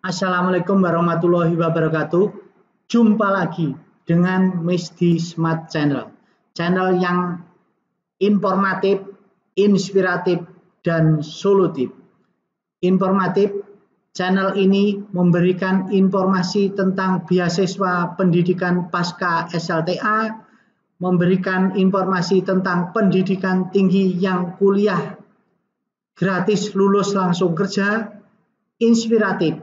Assalamualaikum warahmatullahi wabarakatuh. Jumpa lagi dengan Misdi Smart Channel. Channel yang informatif, inspiratif, dan solutif. Informatif, channel ini memberikan informasi tentang beasiswa pendidikan pasca SLTA, memberikan informasi tentang pendidikan tinggi yang kuliah gratis lulus langsung kerja, inspiratif,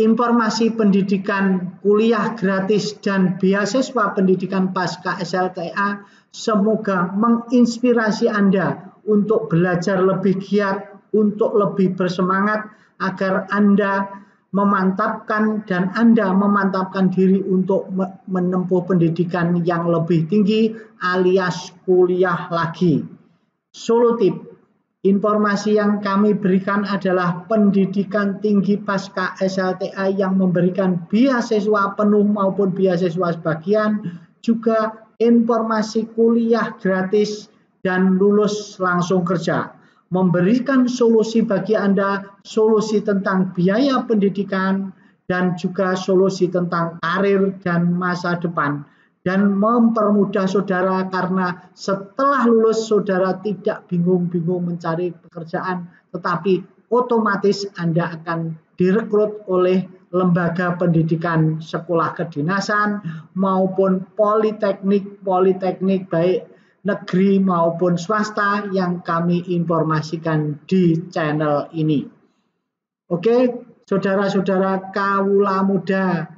informasi pendidikan kuliah gratis dan beasiswa pendidikan pasca SLTA semoga menginspirasi Anda untuk belajar lebih giat, untuk lebih bersemangat agar Anda memantapkan diri untuk menempuh pendidikan yang lebih tinggi alias kuliah lagi. Solutif. Informasi yang kami berikan adalah pendidikan tinggi pasca SLTA yang memberikan beasiswa penuh maupun beasiswa sebagian, juga informasi kuliah gratis dan lulus langsung kerja. Memberikan solusi bagi Anda, solusi tentang biaya pendidikan dan juga solusi tentang karir dan masa depan. Dan mempermudah saudara karena setelah lulus saudara tidak bingung-bingung mencari pekerjaan, tetapi otomatis Anda akan direkrut oleh lembaga pendidikan sekolah kedinasan maupun politeknik baik negeri maupun swasta yang kami informasikan di channel ini. Oke, saudara-saudara kawula muda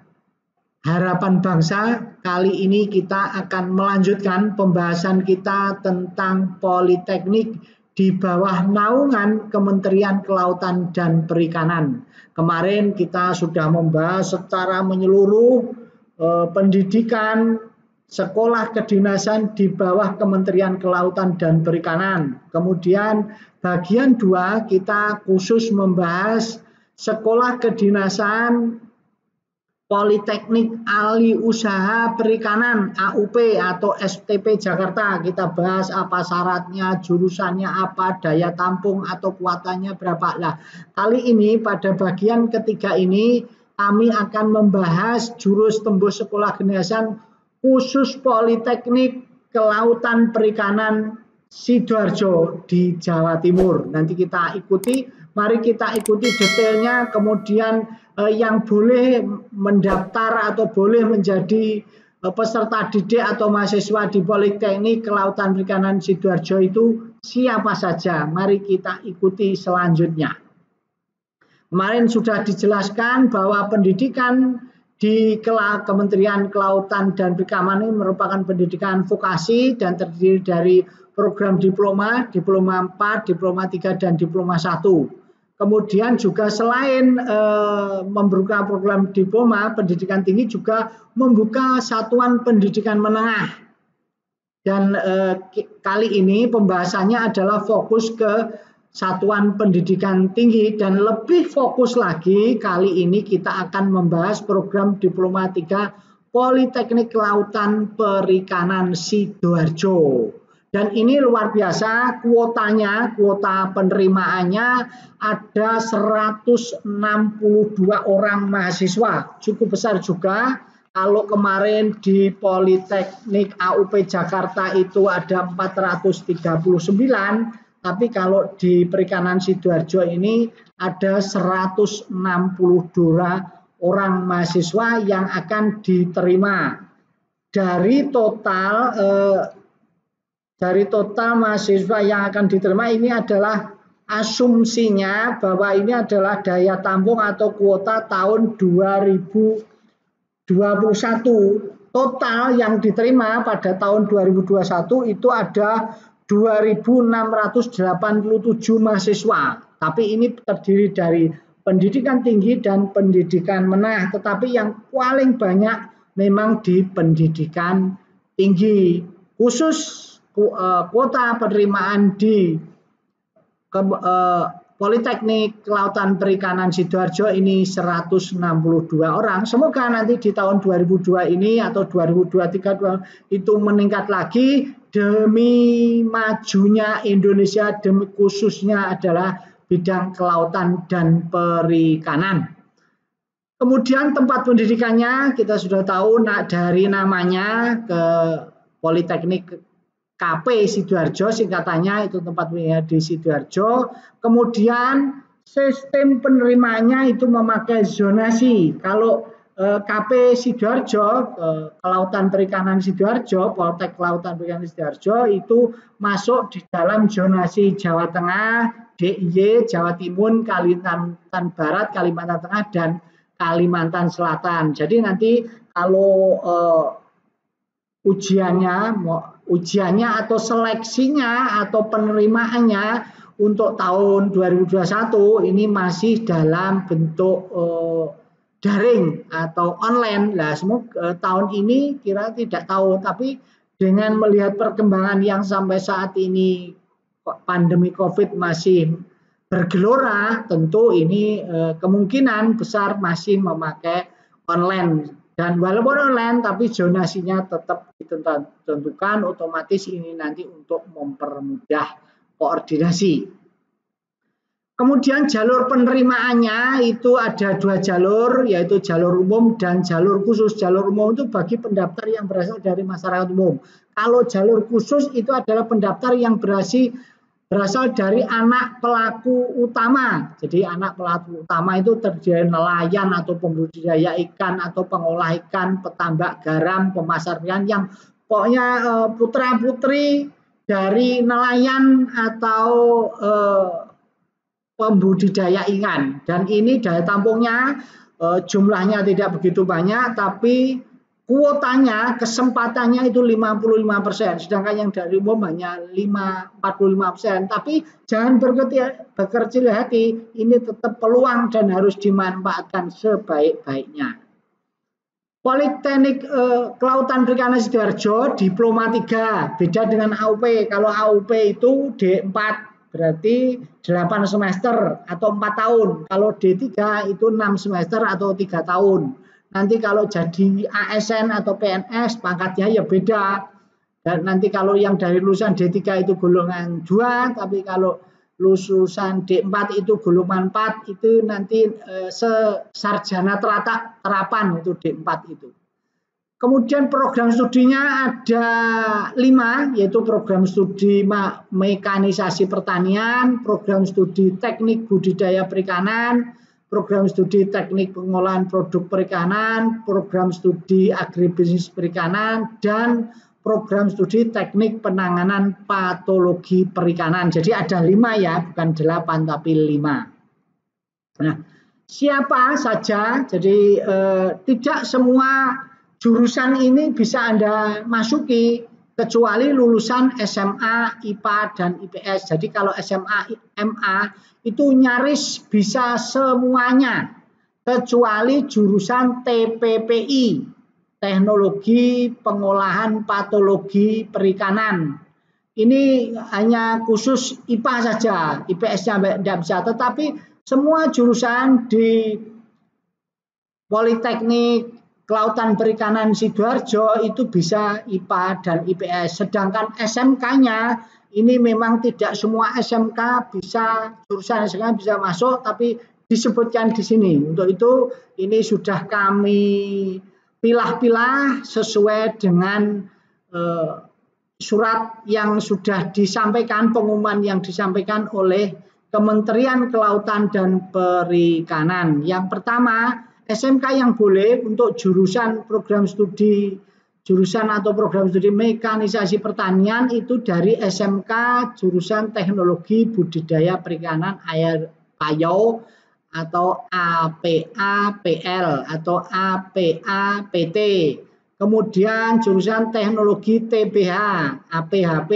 Harapan Bangsa, kali ini kita akan melanjutkan pembahasan kita tentang politeknik di bawah naungan Kementerian Kelautan dan Perikanan. Kemarin kita sudah membahas secara menyeluruh pendidikan sekolah kedinasan di bawah Kementerian Kelautan dan Perikanan. Kemudian bagian 2 kita khusus membahas sekolah kedinasan Politeknik Ahli Usaha Perikanan AUP atau STP Jakarta. Kita bahas apa syaratnya, jurusannya apa, daya tampung atau kuatannya berapa. Nah, kali ini pada bagian ketiga ini kami akan membahas jurus tembus sekolah kedinasan khusus Politeknik Kelautan Perikanan Sidoarjo di Jawa Timur. Nanti kita ikuti, mari kita ikuti detailnya, kemudian yang boleh mendaftar atau boleh menjadi peserta didik atau mahasiswa di Politeknik Kelautan Perikanan Sidoarjo itu siapa saja. Mari kita ikuti selanjutnya. Kemarin sudah dijelaskan bahwa pendidikan di Kementerian Kelautan dan Perikanan ini merupakan pendidikan vokasi dan terdiri dari program diploma, diploma 4, diploma 3, dan diploma 1. Kemudian juga selain membuka program diploma pendidikan tinggi juga membuka satuan pendidikan menengah. Dan kali ini pembahasannya adalah fokus ke satuan pendidikan tinggi dan lebih fokus lagi kali ini kita akan membahas program diploma 3 Politeknik Kelautan Perikanan Sidoarjo. Dan ini luar biasa, kuota penerimaannya ada 162 orang mahasiswa. Cukup besar juga. Kalau kemarin di Politeknik AUP Jakarta itu ada 439, tapi kalau di Perikanan Sidoarjo ini ada 162 orang mahasiswa yang akan diterima. Dari total mahasiswa yang akan diterima ini adalah asumsinya bahwa ini adalah daya tampung atau kuota tahun 2021. Total yang diterima pada tahun 2021 itu ada 2.687 mahasiswa. Tapi ini terdiri dari pendidikan tinggi dan pendidikan menengah. Tetapi yang paling banyak memang di pendidikan tinggi. Khusus kuota penerimaan di Politeknik Kelautan Perikanan Sidoarjo ini 162 orang. Semoga nanti di tahun 2002 ini atau 2023 itu meningkat lagi demi majunya Indonesia, demi khususnya adalah bidang kelautan dan perikanan. Kemudian tempat pendidikannya kita sudah tahu dari namanya ke Politeknik KP Sidoarjo, singkatannya itu tempat pendidikan di Sidoarjo. Kemudian sistem penerimanya itu memakai zonasi. Kalau KP Sidoarjo, Kelautan Perikanan Sidoarjo, Poltek Kelautan Perikanan Sidoarjo itu masuk di dalam zonasi Jawa Tengah, DIY, Jawa Timur, Kalimantan Barat, Kalimantan Tengah, dan Kalimantan Selatan. Jadi nanti kalau ujiannya atau seleksinya atau penerimaannya untuk tahun 2021 ini masih dalam bentuk daring atau online. Nah, semoga tahun ini kira tidak tahu, tapi dengan melihat perkembangan yang sampai saat ini pandemi COVID masih bergelora, tentu ini kemungkinan besar masih memakai online. Dan walaupun online, tapi zonasinya tetap ditentukan, otomatis ini nanti untuk mempermudah koordinasi. Kemudian jalur penerimaannya itu ada 2 jalur, yaitu jalur umum dan jalur khusus. Jalur umum itu bagi pendaftar yang berasal dari masyarakat umum. Kalau jalur khusus itu adalah pendaftar yang berasal dari anak pelaku utama. Jadi anak pelaku utama itu terdiri nelayan atau pembudidaya ikan atau pengolah ikan, petambak garam, pemasar ikan, yang pokoknya putra-putri dari nelayan atau pembudidaya ikan. Dan ini daya tampungnya jumlahnya tidak begitu banyak, tapi kuotanya, kesempatannya itu 55%, sedangkan yang dari umum hanya 45%. Tapi jangan berkecil hati, ini tetap peluang dan harus dimanfaatkan sebaik-baiknya. Politeknik Kelautan Perikanan Sidoarjo Diploma 3, beda dengan AUP. Kalau AUP itu D4, berarti 8 semester atau 4 tahun. Kalau D3 itu 6 semester atau 3 tahun. Nanti kalau jadi ASN atau PNS pangkatnya ya beda. Dan nanti kalau yang dari lulusan D3 itu golongan 2, tapi kalau lulusan D4 itu golongan 4, itu nanti sarjana terapan itu D4 itu. Kemudian program studinya ada 5, yaitu program studi mekanisasi pertanian, program studi teknik budidaya perikanan, program studi teknik pengolahan produk perikanan, program studi agribisnis perikanan, dan program studi teknik penanganan patologi perikanan. Jadi ada 5 ya, bukan 8 tapi 5. Nah, siapa saja, jadi tidak semua jurusan ini bisa Anda masuki kecuali lulusan SMA, IPA, dan IPS. Jadi kalau SMA, MA itu nyaris bisa semuanya kecuali jurusan TPPI, Teknologi Pengolahan Patologi Perikanan. Ini hanya khusus IPA saja, IPS-nya tidak bisa. Tetapi semua jurusan di Politeknik Kelautan Perikanan Sidoarjo itu bisa IPA dan IPS. Sedangkan SMK-nya ini memang tidak semua SMK bisa, jurusan SMK bisa masuk, tapi disebutkan di sini. Untuk itu ini sudah kami pilah-pilah sesuai dengan surat yang sudah disampaikan, pengumuman yang disampaikan oleh Kementerian Kelautan dan Perikanan. Yang pertama, SMK yang boleh untuk jurusan atau program studi mekanisasi pertanian itu dari SMK jurusan Teknologi Budidaya Perikanan Air Payau atau APA-PL atau APA-PT. Kemudian jurusan Teknologi TPH, APHP,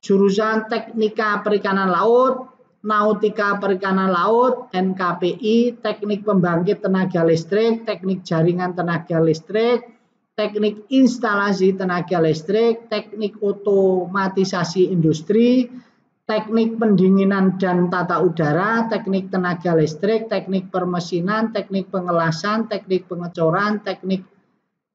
jurusan Teknika Perikanan Laut, Nautika Perikanan Laut, NKPI, Teknik Pembangkit Tenaga Listrik, Teknik Jaringan Tenaga Listrik, Teknik Instalasi Tenaga Listrik, Teknik Otomatisasi Industri, Teknik Pendinginan dan Tata Udara, Teknik Tenaga Listrik, Teknik Permesinan, Teknik Pengelasan, Teknik Pengecoran, Teknik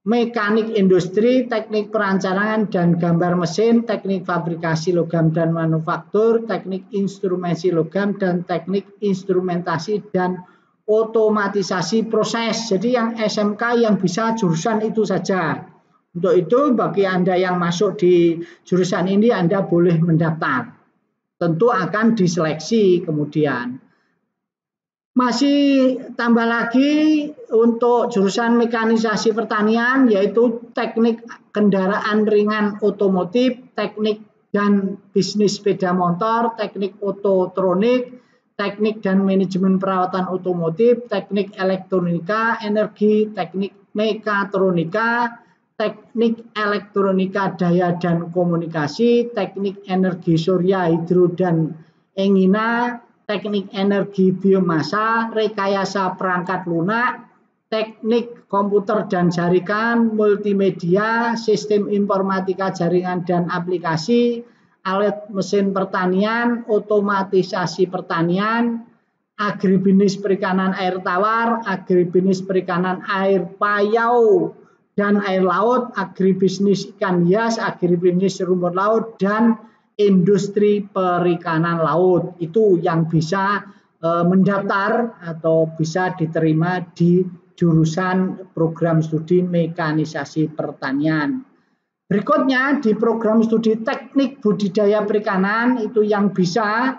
mekanik industri, teknik perancangan dan gambar mesin, teknik fabrikasi logam dan manufaktur, teknik instrumensi logam, dan teknik instrumentasi dan otomatisasi proses. Jadi yang SMK yang bisa jurusan itu saja. Untuk itu bagi Anda yang masuk di jurusan ini Anda boleh mendaftar. Tentu akan diseleksi kemudian. Masih tambah lagi untuk jurusan mekanisasi pertanian yaitu teknik kendaraan ringan otomotif, teknik dan bisnis sepeda motor, teknik ototronik, teknik dan manajemen perawatan otomotif, teknik elektronika, energi, teknik mekatronika, teknik elektronika daya dan komunikasi, teknik energi surya, hidro dan engina, teknik energi biomasa, rekayasa perangkat lunak, teknik komputer dan jaringan, multimedia, sistem informatika jaringan dan aplikasi, alat mesin pertanian, otomatisasi pertanian, agribisnis perikanan air tawar, agribisnis perikanan air payau dan air laut, agribisnis ikan hias, agribisnis rumput laut, dan industri perikanan laut. Itu yang bisa mendaftar atau bisa diterima di jurusan program studi mekanisasi pertanian. Berikutnya di program studi teknik budidaya perikanan itu yang bisa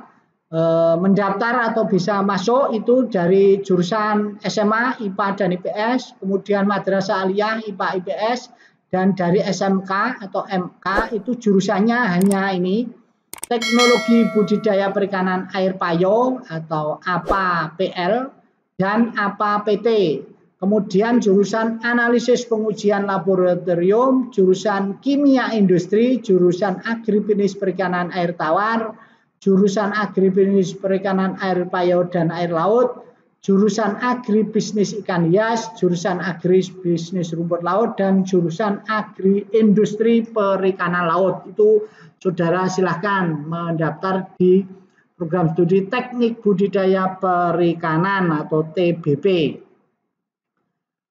mendaftar atau bisa masuk itu dari jurusan SMA, IPA dan IPS, kemudian madrasah aliyah, IPA, IPS, dan dari SMK atau MK itu jurusannya hanya ini, teknologi budidaya perikanan air payau atau APA PL dan APA PT. Kemudian jurusan analisis pengujian laboratorium, jurusan kimia industri, jurusan agribisnis perikanan air tawar, jurusan agribisnis perikanan air payau dan air laut, jurusan agribisnis ikan hias, jurusan agribisnis rumput laut, dan jurusan agri-industri perikanan laut. Itu saudara silahkan mendaftar di program studi teknik budidaya perikanan atau TBP.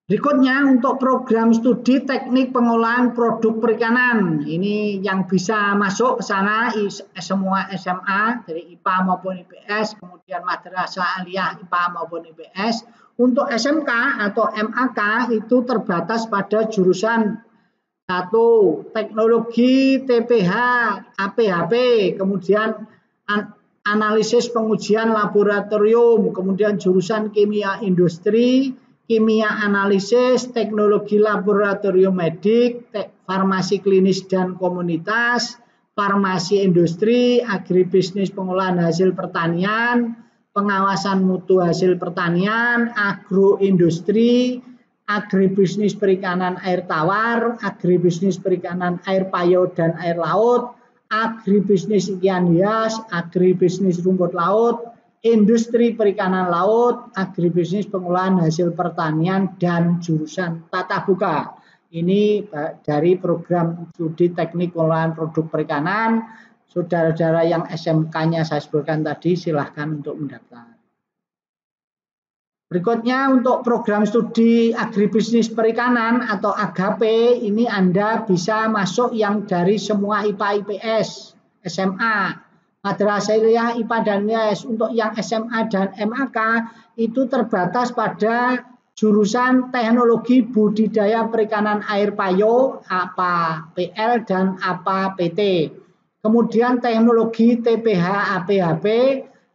Berikutnya untuk program studi teknik pengolahan produk perikanan. Ini yang bisa masuk ke sana semua SMA dari IPA maupun IPS, kemudian madrasah aliyah IPA maupun IPS. Untuk SMK atau MAK itu terbatas pada jurusan 1. Teknologi TPH APHP, kemudian analisis pengujian laboratorium, kemudian jurusan kimia industri, kimia analisis, teknologi laboratorium medik, farmasi klinis dan komunitas, farmasi industri, agribisnis pengolahan hasil pertanian, pengawasan mutu hasil pertanian, agroindustri, agribisnis perikanan air tawar, agribisnis perikanan air payau dan air laut, agribisnis ikan hias, agribisnis rumput laut, industri perikanan laut, agribisnis pengolahan hasil pertanian, dan jurusan tata buka. Ini dari program studi teknik pengolahan produk perikanan. Saudara-saudara yang SMK-nya saya sebutkan tadi silahkan untuk mendaftar. Berikutnya untuk program studi agribisnis perikanan atau AGP, ini Anda bisa masuk yang dari semua IPA IPS, SMA, madrasah aliyah, IPA dan IPS. Untuk yang SMA dan MAK itu terbatas pada jurusan teknologi budidaya perikanan air payau, APA PL dan APA PT. Kemudian teknologi TPH APHP,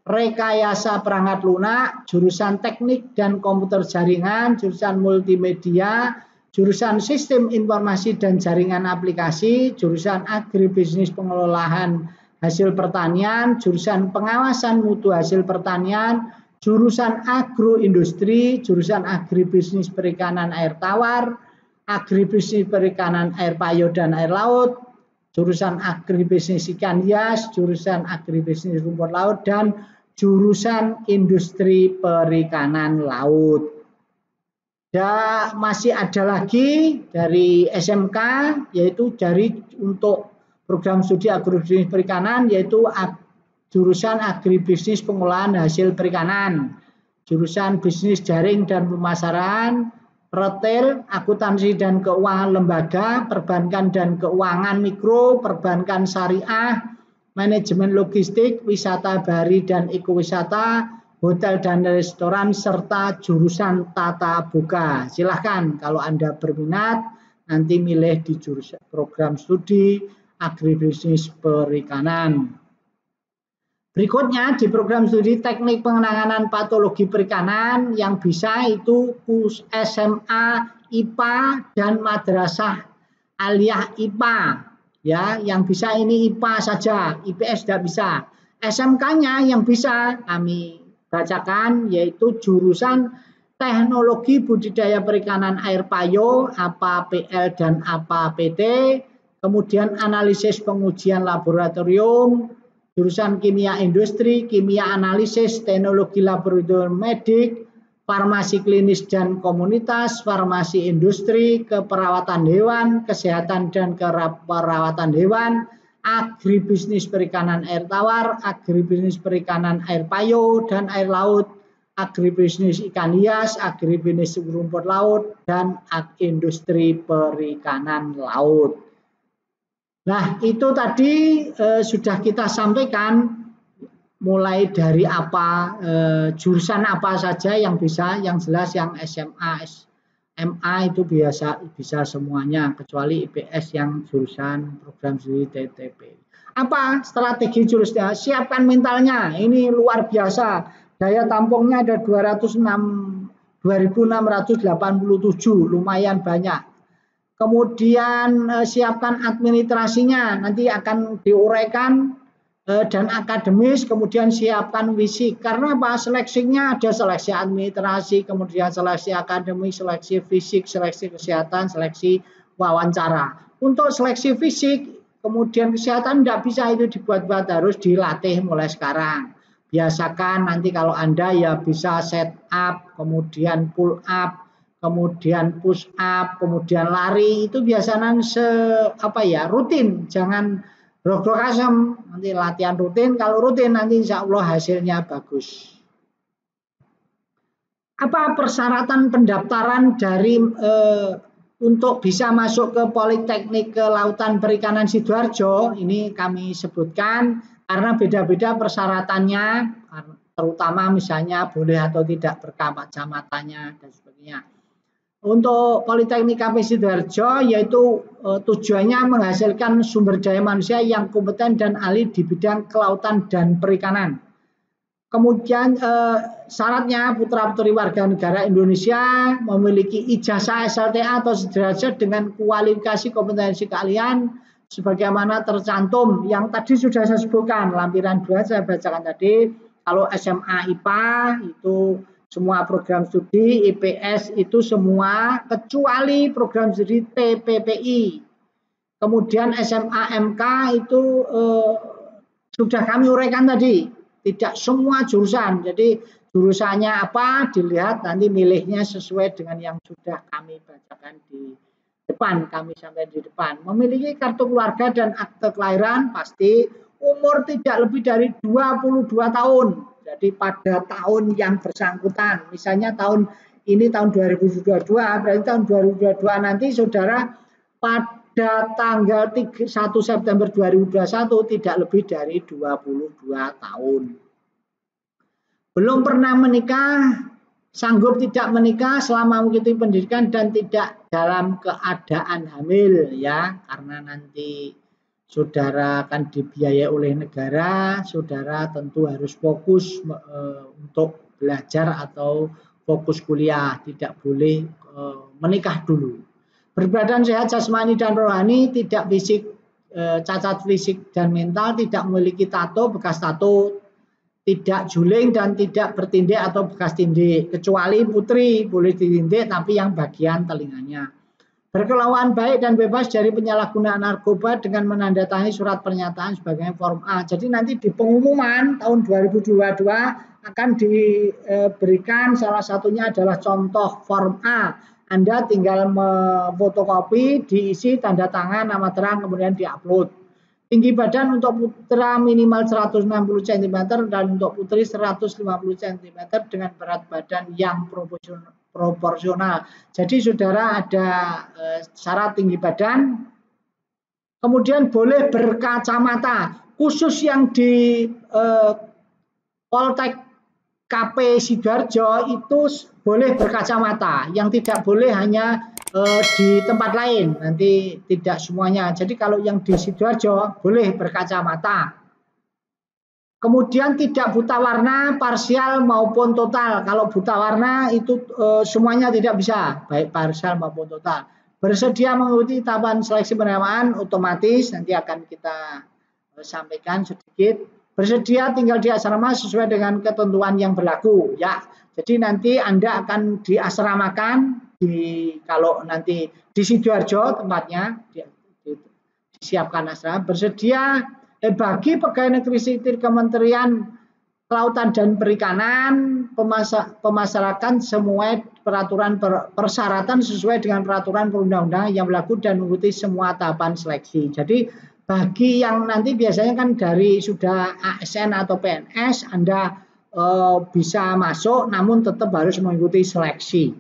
rekayasa perangkat lunak, jurusan teknik dan komputer jaringan, jurusan multimedia, jurusan sistem informasi dan jaringan aplikasi, jurusan agribisnis pengelolaan hasil pertanian, jurusan pengawasan mutu hasil pertanian, jurusan agroindustri, jurusan agribisnis perikanan air tawar, agribisnis perikanan air payau dan air laut, jurusan agribisnis ikan hias, jurusan agribisnis rumput laut, dan jurusan industri perikanan laut. Dan masih ada lagi dari SMK, yaitu dari untuk program studi agribisnis perikanan, yaitu jurusan agribisnis pengolahan hasil perikanan, jurusan bisnis jaring dan pemasaran, retail, akuntansi dan keuangan lembaga, perbankan dan keuangan mikro, perbankan syariah, manajemen logistik, wisata bahari dan ekowisata, hotel dan restoran, serta jurusan tata buka. Silahkan kalau Anda berminat, nanti milih di jurusan program studi agribisnis perikanan. Berikutnya di program studi teknik penanganan patologi perikanan yang bisa itu SMA IPA dan madrasah aliyah IPA. Ya, yang bisa ini IPA saja, IPS tidak bisa. SMK-nya yang bisa kami bacakan yaitu jurusan teknologi budidaya perikanan air payo, APA PL dan APA PT, kemudian analisis pengujian laboratorium, jurusan kimia industri, kimia analisis, teknologi laboratorium medik, farmasi klinis dan komunitas, farmasi industri, keperawatan hewan, kesehatan dan keperawatan hewan, agribisnis perikanan air tawar, agribisnis perikanan air payo dan air laut, agribisnis ikan hias, agribisnis rumput laut, dan industri perikanan laut. Nah, itu tadi sudah kita sampaikan mulai dari apa jurusan apa saja yang bisa, yang jelas yang SMA, SMA itu bisa semuanya kecuali IPS yang jurusan program studi TTP. Apa strategi jurusnya? Siapkan mentalnya. Ini luar biasa. Daya tampungnya ada 2.687, lumayan banyak. Kemudian siapkan administrasinya, nanti akan diuraikan dan akademis, kemudian siapkan fisik. Karena apa? Seleksinya ada seleksi administrasi, kemudian seleksi akademis, seleksi fisik, seleksi kesehatan, seleksi wawancara. Untuk seleksi fisik, kemudian kesehatan tidak bisa itu dibuat-buat, harus dilatih mulai sekarang. Biasakan nanti kalau Anda ya bisa set up, kemudian pull up, kemudian push up, kemudian lari, itu biasanya rutin, jangan grog-grog asem, nanti latihan rutin, kalau rutin nanti insya Allah hasilnya bagus. Apa persyaratan pendaftaran dari untuk bisa masuk ke Politeknik Kelautan Perikanan Sidoarjo? Ini kami sebutkan karena beda-beda persyaratannya, terutama misalnya boleh atau tidak berkacamatannya dan sebagainya. Untuk Politeknik KP Sidoarjo yaitu tujuannya menghasilkan sumber daya manusia yang kompeten dan ahli di bidang kelautan dan perikanan. Kemudian syaratnya putra-putri warga negara Indonesia memiliki ijazah SLTA atau sederajat dengan kualifikasi kompetensi keahlian sebagaimana tercantum yang tadi sudah saya sebutkan, lampiran 2 saya bacakan tadi. Kalau SMA IPA itu semua program studi, IPS itu semua kecuali program studi TPPI. Kemudian SMA MK itu sudah kami uraikan tadi, tidak semua jurusan. Jadi jurusannya apa dilihat nanti milihnya sesuai dengan yang sudah kami bacakan di depan, kami sampai di depan. Memiliki kartu keluarga dan akte kelahiran pasti, umur tidak lebih dari 22 tahun. Jadi pada tahun yang bersangkutan, misalnya tahun ini tahun 2022, berarti tahun 2022 nanti saudara pada tanggal 1 September 2021 tidak lebih dari 22 tahun. Belum pernah menikah, sanggup tidak menikah selama mengikuti pendidikan dan tidak dalam keadaan hamil ya, karena nanti saudara akan dibiayai oleh negara, saudara tentu harus fokus untuk belajar atau fokus kuliah, tidak boleh menikah dulu. Berbadan sehat jasmani dan rohani, tidak fisik, cacat fisik dan mental, tidak memiliki tato, bekas tato, tidak juling dan tidak bertindik atau bekas tindik, kecuali putri boleh ditindik tapi yang bagian telinganya. Berkelakuan baik dan bebas dari penyalahgunaan narkoba dengan menandatangani surat pernyataan sebagai form A. Jadi nanti di pengumuman tahun 2022 akan diberikan salah satunya adalah contoh form A. Anda tinggal memfotokopi, diisi tanda tangan, nama terang, kemudian diupload. Tinggi badan untuk putra minimal 160 cm dan untuk putri 150 cm dengan berat badan yang proporsional. Jadi saudara ada syarat tinggi badan. Kemudian boleh berkacamata. Khusus yang di Poltek KP Sidoarjo itu boleh berkacamata, yang tidak boleh hanya di tempat lain, nanti tidak semuanya. Jadi kalau yang di Sidoarjo boleh berkacamata. Kemudian tidak buta warna parsial maupun total. Kalau buta warna itu semuanya tidak bisa, baik parsial maupun total. Bersedia mengikuti tahapan seleksi penerimaan otomatis, nanti akan kita sampaikan sedikit. Bersedia tinggal di asrama sesuai dengan ketentuan yang berlaku, ya. Jadi nanti Anda akan diasramakan kalau nanti di Sidoarjo tempatnya disiapkan asrama. Bersedia bagi pegawai negeri sipil Kementerian Kelautan dan Perikanan pemasyarakat semua peraturan persyaratan sesuai dengan peraturan perundang-undangan yang berlaku dan mengikuti semua tahapan seleksi. Jadi bagi yang nanti biasanya kan dari sudah ASN atau PNS Anda bisa masuk namun tetap harus mengikuti seleksi.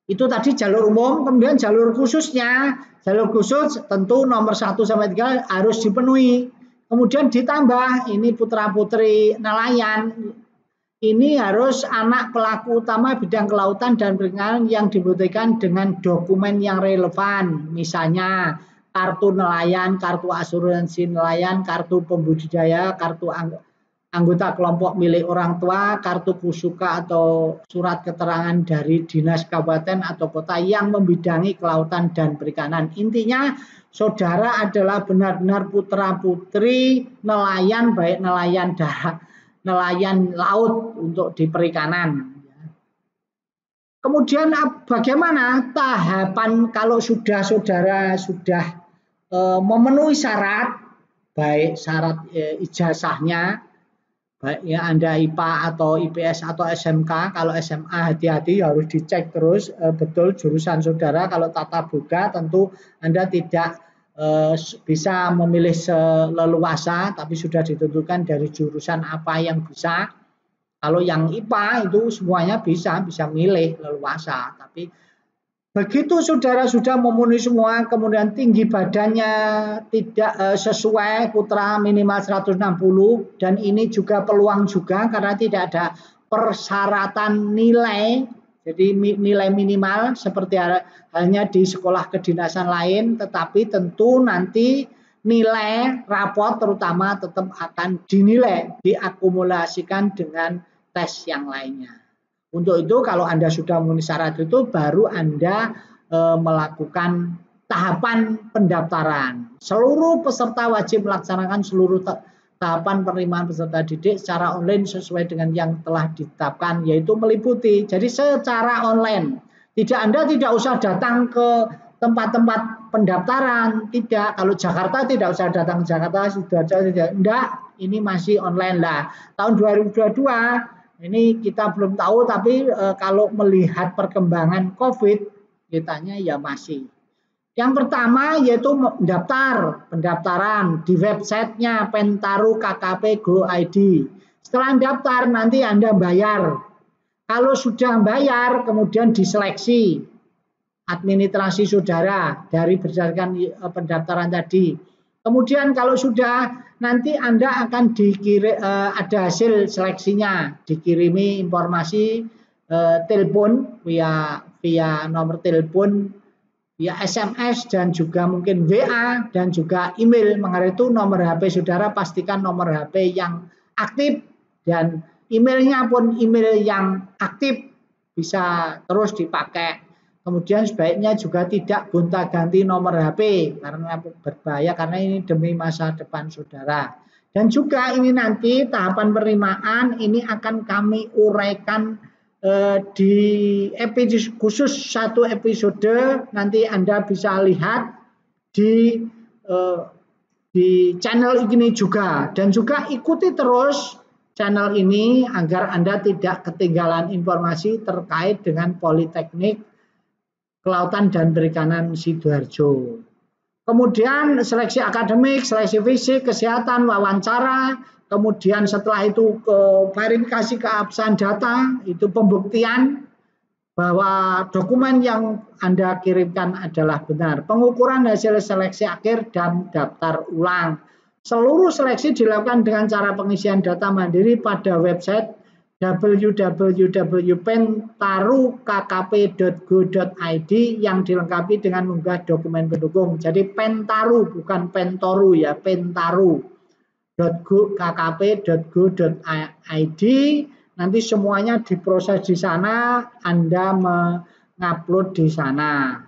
Itu tadi jalur umum, kemudian jalur khususnya. Jalur khusus tentu nomor 1 sampai 3 harus dipenuhi. Kemudian ditambah ini putra-putri nelayan. Ini harus anak pelaku utama bidang kelautan dan perikanan yang dibutuhkan dengan dokumen yang relevan. Misalnya kartu nelayan, kartu asuransi nelayan, kartu pembudidaya, kartu anggota kelompok milik orang tua, kartu kusuka atau surat keterangan dari dinas kabupaten atau kota yang membidangi kelautan dan perikanan. Intinya saudara adalah benar-benar putra-putri nelayan, baik nelayan darat, nelayan laut untuk di perikanan. Kemudian bagaimana tahapan kalau saudara sudah memenuhi syarat, baik syarat ijazahnya, baik ya Anda IPA atau IPS atau SMK. Kalau SMA hati-hati harus dicek terus betul jurusan saudara. Kalau tata boga tentu Anda tidak bisa memilih seleluasa, tapi sudah ditentukan dari jurusan apa yang bisa. Kalau yang IPA itu semuanya bisa milih leluasa, tapi begitu saudara sudah memenuhi semua, kemudian tinggi badannya tidak sesuai, putra minimal 160, dan ini juga peluang juga karena tidak ada persyaratan nilai, jadi nilai minimal seperti halnya di sekolah kedinasan lain, tetapi tentu nanti nilai rapot terutama tetap akan dinilai, diakumulasikan dengan tes yang lainnya. Untuk itu kalau Anda sudah memenuhi syarat itu baru Anda melakukan tahapan pendaftaran. Seluruh peserta wajib melaksanakan seluruh tahapan penerimaan peserta didik secara online sesuai dengan yang telah ditetapkan, yaitu meliputi. Jadi secara online. Anda tidak usah datang ke tempat-tempat pendaftaran, tidak. Kalau Jakarta tidak usah datang ke Jakarta, Sidoarjo tidak. Enggak, ini masih online lah. Tahun 2022 ini kita belum tahu, tapi kalau melihat perkembangan COVID, kitanya ya masih. Yang pertama yaitu pendaftaran di websitenya Pentaru KKP Go ID. Setelah daftar nanti Anda bayar. Kalau sudah bayar kemudian diseleksi administrasi saudara dari berdasarkan pendaftaran tadi. Kemudian kalau sudah nanti Anda akan dikirim ada hasil seleksinya, dikirimi informasi telepon via nomor telepon, via SMS dan juga mungkin WA dan juga email. Mengenai itu nomor HP saudara pastikan nomor HP yang aktif dan emailnya pun email yang aktif bisa terus dipakai. Kemudian sebaiknya juga tidak gonta-ganti nomor HP karena berbahaya, karena ini demi masa depan saudara. Dan juga ini nanti tahapan penerimaan ini akan kami uraikan di episode khusus, satu episode nanti Anda bisa lihat di channel ini juga, dan juga ikuti terus channel ini agar Anda tidak ketinggalan informasi terkait dengan Politeknik Kelautan dan Perikanan Sidoarjo. Kemudian seleksi akademik, seleksi fisik, kesehatan, wawancara. Kemudian setelah itu ke verifikasi keabsahan data, itu pembuktian bahwa dokumen yang Anda kirimkan adalah benar. Pengukuran hasil seleksi akhir dan daftar ulang. Seluruh seleksi dilakukan dengan cara pengisian data mandiri pada website www.pentaru.kkp.go.id yang dilengkapi dengan mengunggah dokumen pendukung. Jadi Pentaru bukan Pentoru ya, pentaru.kkp.go.id. Nanti semuanya diproses di sana, Anda mengupload di sana.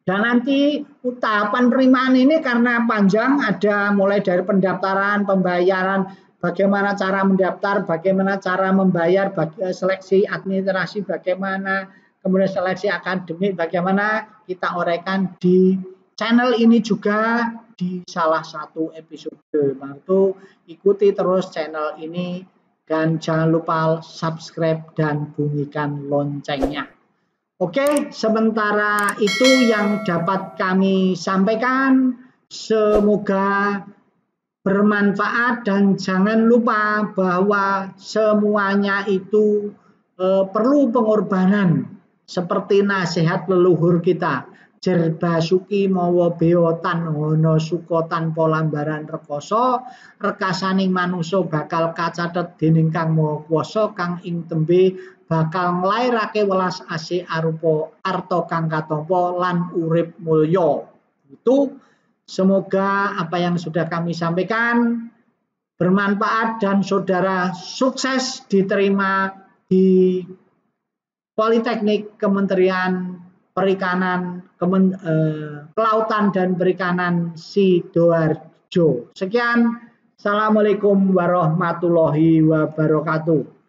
Dan nanti tahapan penerimaan ini karena panjang, ada mulai dari pendaftaran, pembayaran, bagaimana cara mendaftar, bagaimana cara membayar, seleksi administrasi bagaimana, kemudian seleksi akademik bagaimana, kita uraikan di channel ini juga di salah satu episode. Itu ikuti terus channel ini dan jangan lupa subscribe dan bunyikan loncengnya. Oke, sementara itu yang dapat kami sampaikan. Semoga bermanfaat dan jangan lupa bahwa semuanya itu perlu pengorbanan seperti nasihat leluhur kita. Jerbasuki mawa beotan hono sukotan polambaran rekoso rekasaning manusa bakal kacatet dening Kang Maha Kuwasa kang ing tembe bakal nglairake welas asih arupa arta kang katampa lan urip mulya. Itu semoga apa yang sudah kami sampaikan bermanfaat dan saudara sukses diterima di Politeknik Kementerian Perikanan, Kelautan dan Perikanan Sidoarjo. Sekian, Assalamualaikum warahmatullahi wabarakatuh.